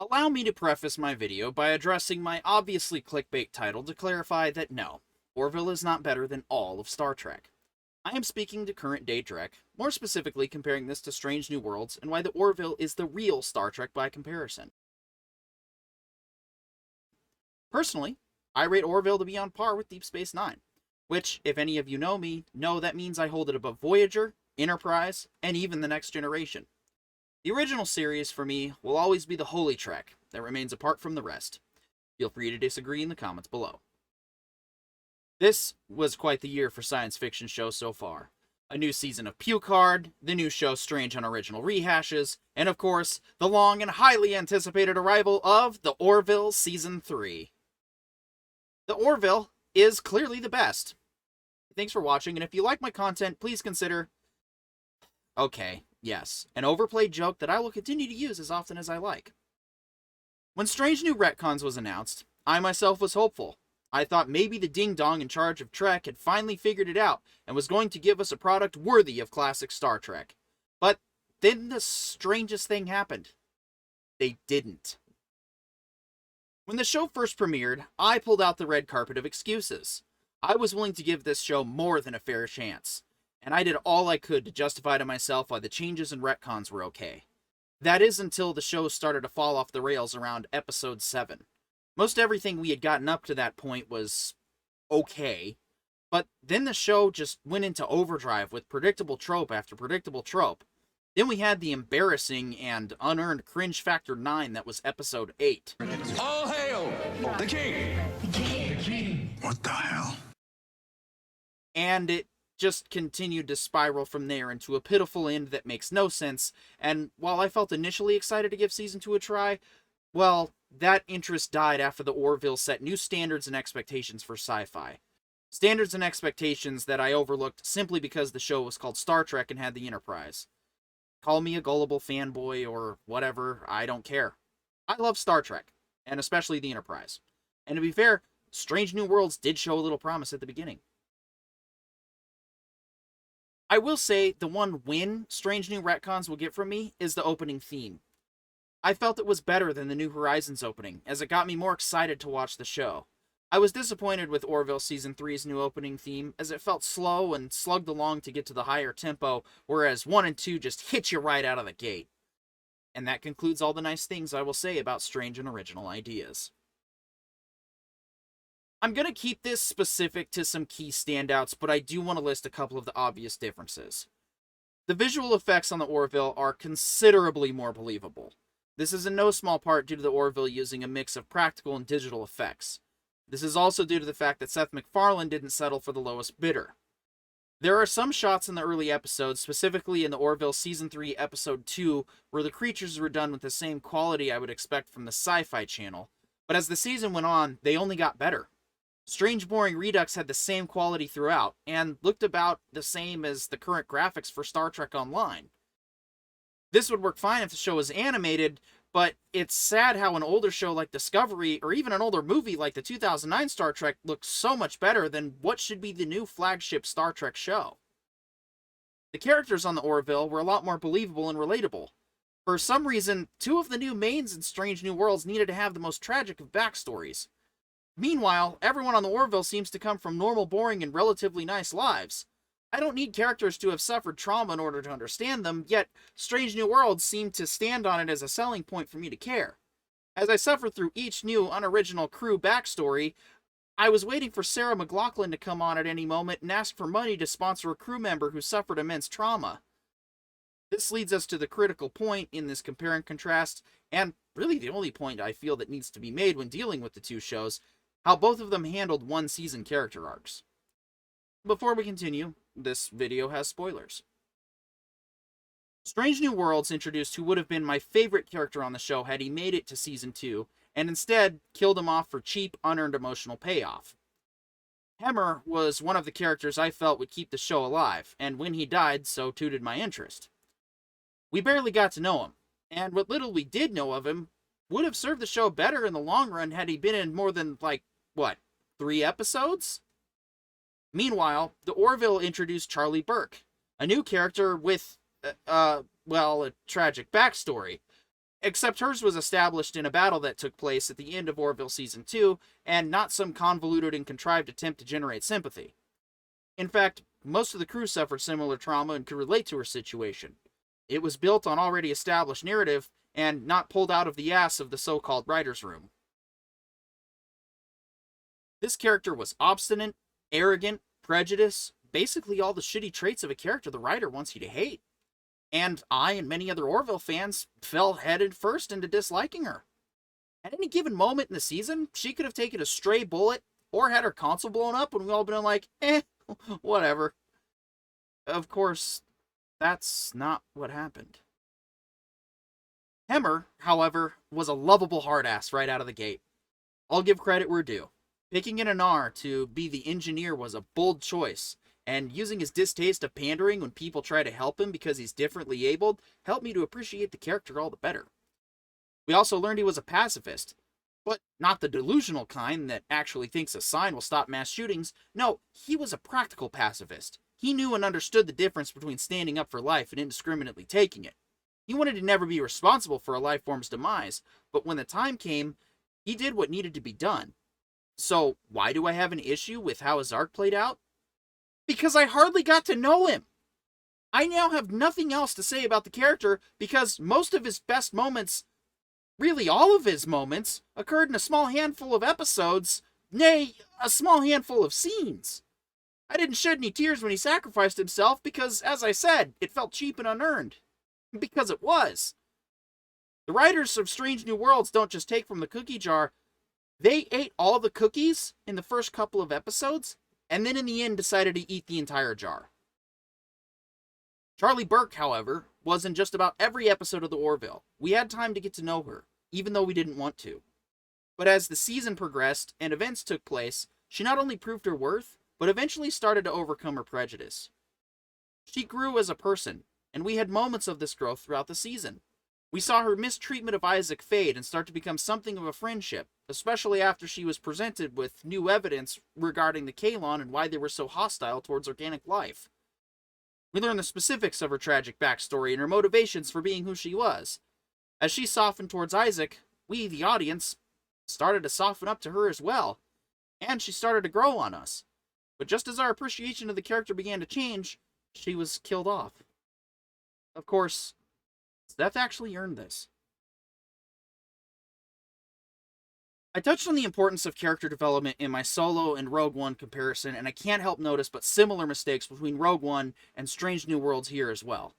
Allow me to preface my video by addressing my obviously clickbait title to clarify that no, Orville is not better than all of Star Trek. I am speaking to current day Trek, more specifically comparing this to Strange New Worlds and why the Orville is the real Star Trek by comparison. Personally, I rate Orville to be on par with Deep Space Nine, which, if any of you know me, know that means I hold it above Voyager, Enterprise, and even the Next Generation. The original series, for me, will always be the holy Trek that remains apart from the rest. Feel free to disagree in the comments below. This was quite the year for science fiction shows so far. A new season of Puke Hard, the new show Strange Unoriginal Rehashes, and of course, the long and highly anticipated arrival of The Orville Season 3. The Orville is clearly the best. Thanks for watching, and if you like my content, please consider... Okay, yes, an overplayed joke that I will continue to use as often as I like. When Strange New Retcons was announced, I myself was hopeful. I thought maybe the ding-dong in charge of Trek had finally figured it out and was going to give us a product worthy of classic Star Trek. But then the strangest thing happened. They didn't. When the show first premiered, I pulled out the red carpet of excuses. I was willing to give this show more than a fair chance, and I did all I could to justify to myself why the changes and retcons were okay. That is until the show started to fall off the rails around episode 7. Most everything we had gotten up to that point was okay, but then the show just went into overdrive with predictable trope after predictable trope. Then we had the embarrassing and unearned cringe factor 9 that was episode 8. All hail the king! What the hell? And it just continued to spiral from there into a pitiful end that makes no sense, and while I felt initially excited to give Season 2 a try, well, that interest died after the Orville set new standards and expectations for sci-fi. Standards and expectations that I overlooked simply because the show was called Star Trek and had the Enterprise. Call me a gullible fanboy or whatever, I don't care. I love Star Trek, and especially the Enterprise. And to be fair, Strange New Worlds did show a little promise at the beginning. I will say the one win Strange New Retcons will get from me is the opening theme. I felt it was better than the New Horizons opening, as it got me more excited to watch the show. I was disappointed with Orville Season 3's new opening theme, as it felt slow and slugged along to get to the higher tempo, whereas 1 and 2 just hit you right out of the gate. And that concludes all the nice things I will say about strange and original ideas. I'm going to keep this specific to some key standouts, but I do want to list a couple of the obvious differences. The visual effects on the Orville are considerably more believable. This is in no small part due to the Orville using a mix of practical and digital effects. This is also due to the fact that Seth MacFarlane didn't settle for the lowest bidder. There are some shots in the early episodes, specifically in the Orville Season 3 Episode 2, where the creatures were done with the same quality I would expect from the Sci-Fi Channel, but as the season went on, they only got better. Strange Boring Redux had the same quality throughout, and looked about the same as the current graphics for Star Trek Online. This would work fine if the show was animated, but it's sad how an older show like Discovery, or even an older movie like the 2009 Star Trek, looks so much better than what should be the new flagship Star Trek show. The characters on the Orville were a lot more believable and relatable. For some reason, 2 of the new mains in Strange New Worlds needed to have the most tragic of backstories. Meanwhile, everyone on the Orville seems to come from normal, boring, and relatively nice lives. I don't need characters to have suffered trauma in order to understand them, yet Strange New Worlds seemed to stand on it as a selling point for me to care. As I suffered through each new, unoriginal crew backstory, I was waiting for Sarah McLachlan to come on at any moment and ask for money to sponsor a crew member who suffered immense trauma. This leads us to the critical point in this compare and contrast, and really the only point I feel that needs to be made when dealing with the two shows, how both of them handled one-season character arcs. Before we continue, this video has spoilers. Strange New Worlds introduced who would have been my favorite character on the show had he made it to Season 2, and instead killed him off for cheap, unearned emotional payoff. Hemmer was one of the characters I felt would keep the show alive, and when he died, so too did my interest. We barely got to know him, and what little we did know of him would have served the show better in the long run had he been in more than, 3 episodes? Meanwhile, the Orville introduced Charlie Burke, a new character with, a tragic backstory. Except hers was established in a battle that took place at the end of Orville Season 2, and not some convoluted and contrived attempt to generate sympathy. In fact, most of the crew suffered similar trauma and could relate to her situation. It was built on already established narrative, and not pulled out of the ass of the so-called writer's room. This character was obstinate, arrogant, prejudiced, basically all the shitty traits of a character the writer wants you to hate. And I and many other Orville fans fell headed first into disliking her. At any given moment in the season, she could have taken a stray bullet or had her console blown up and we've all been like, whatever. Of course, that's not what happened. Hemmer, however, was a lovable hard-ass right out of the gate. I'll give credit where due. Picking an Anar to be the engineer was a bold choice, and using his distaste of pandering when people try to help him because he's differently abled helped me to appreciate the character all the better. We also learned he was a pacifist, but not the delusional kind that actually thinks a sign will stop mass shootings. No, he was a practical pacifist. He knew and understood the difference between standing up for life and indiscriminately taking it. He wanted to never be responsible for a life form's demise, but when the time came, he did what needed to be done. So, why do I have an issue with how his arc played out? Because I hardly got to know him. I now have nothing else to say about the character because most of his best moments, really all of his moments, occurred in a small handful of episodes, nay, a small handful of scenes. I didn't shed any tears when he sacrificed himself because, as I said, it felt cheap and unearned. Because it was. The writers of Strange New Worlds don't just take from the cookie jar. They ate all the cookies in the first couple of episodes, and then in the end decided to eat the entire jar. Charlie Burke, however, was in just about every episode of the Orville. We had time to get to know her, even though we didn't want to. But as the season progressed and events took place, she not only proved her worth, but eventually started to overcome her prejudice. She grew as a person, and we had moments of this growth throughout the season. We saw her mistreatment of Isaac fade and start to become something of a friendship, especially after she was presented with new evidence regarding the Kaelon and why they were so hostile towards organic life. We learned the specifics of her tragic backstory and her motivations for being who she was. As she softened towards Isaac, we, the audience, started to soften up to her as well, and she started to grow on us. But just as our appreciation of the character began to change, she was killed off. Of course, Seth actually earned this. I touched on the importance of character development in my Solo and Rogue One comparison, and I can't help notice but similar mistakes between Rogue One and Strange New Worlds here as well.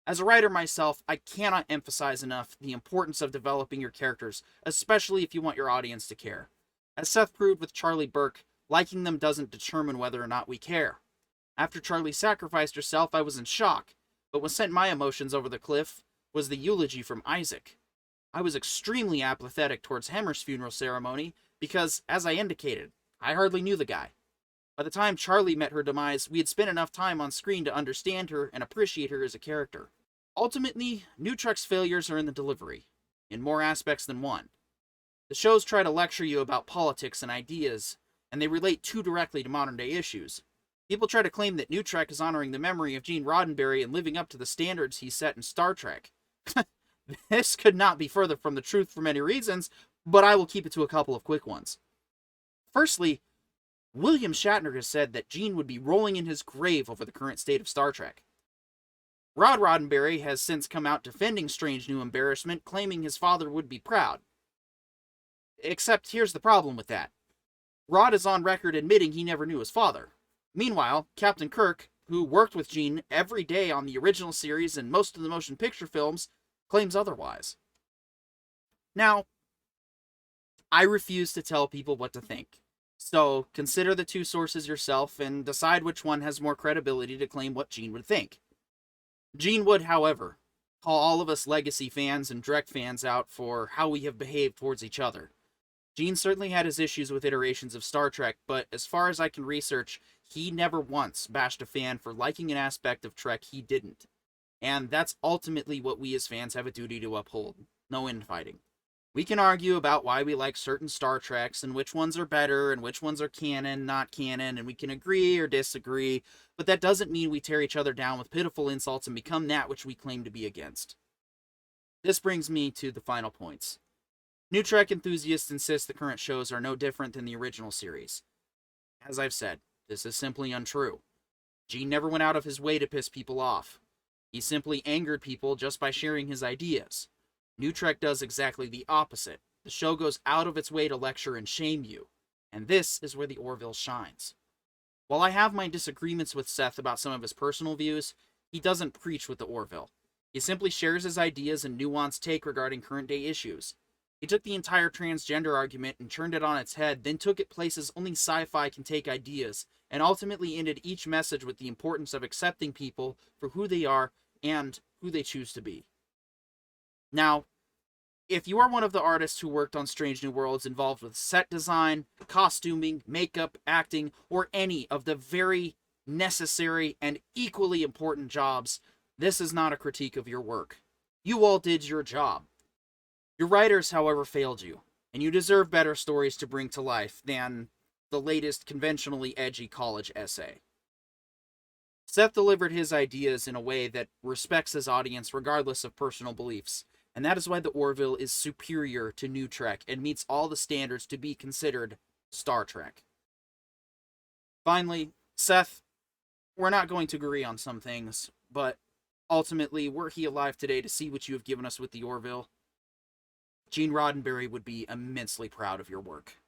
As a writer myself, I cannot emphasize enough the importance of developing your characters, especially if you want your audience to care. As Seth proved with Charlie Burke, liking them doesn't determine whether or not we care. After Charlie sacrificed herself, I was in shock, but what sent my emotions over the cliff was the eulogy from Isaac. I was extremely apathetic towards Hemmer's funeral ceremony because, as I indicated, I hardly knew the guy. By the time Charlie met her demise, we had spent enough time on screen to understand her and appreciate her as a character. Ultimately, NuTrek's failures are in the delivery, in more aspects than one. The shows try to lecture you about politics and ideas, and they relate too directly to modern-day issues. People try to claim that NuTrek is honoring the memory of Gene Roddenberry and living up to the standards he set in Star Trek. This could not be further from the truth for many reasons, but I will keep it to a couple of quick ones. Firstly, William Shatner has said that Gene would be rolling in his grave over the current state of Star Trek. Rod Roddenberry has since come out defending Strange New Embarrassment, claiming his father would be proud. Except here's the problem with that. Rod is on record admitting he never knew his father. Meanwhile, Captain Kirk, who worked with Gene every day on the original series and most of the motion picture films, claims otherwise. Now, I refuse to tell people what to think, so consider the two sources yourself and decide which one has more credibility to claim what Gene would think. Gene would, however, call all of us Legacy fans and Direct fans out for how we have behaved towards each other. Gene certainly had his issues with iterations of Star Trek, but as far as I can research, he never once bashed a fan for liking an aspect of Trek he didn't. And that's ultimately what we as fans have a duty to uphold. No infighting. We can argue about why we like certain Star Treks and which ones are better and which ones are canon, not canon, and we can agree or disagree, but that doesn't mean we tear each other down with pitiful insults and become that which we claim to be against. This brings me to the final points. NuTrek enthusiasts insist the current shows are no different than the original series. As I've said, this is simply untrue. Gene never went out of his way to piss people off. He simply angered people just by sharing his ideas. NuTrek does exactly the opposite. The show goes out of its way to lecture and shame you. And this is where the Orville shines. While I have my disagreements with Seth about some of his personal views, he doesn't preach with the Orville. He simply shares his ideas and nuanced take regarding current day issues. He took the entire transgender argument and turned it on its head, then took it places only sci-fi can take ideas, and ultimately ended each message with the importance of accepting people for who they are and who they choose to be. Now, if you are one of the artists who worked on Strange New Worlds involved with set design, costuming, makeup, acting, or any of the very necessary and equally important jobs, this is not a critique of your work. You all did your job. Your writers, however, failed you, and you deserve better stories to bring to life than the latest conventionally edgy college essay. Seth delivered his ideas in a way that respects his audience regardless of personal beliefs, and that is why the Orville is superior to NuTrek and meets all the standards to be considered Star Trek. Finally, Seth, we're not going to agree on some things, but ultimately, were he alive today to see what you have given us with the Orville, Gene Roddenberry would be immensely proud of your work.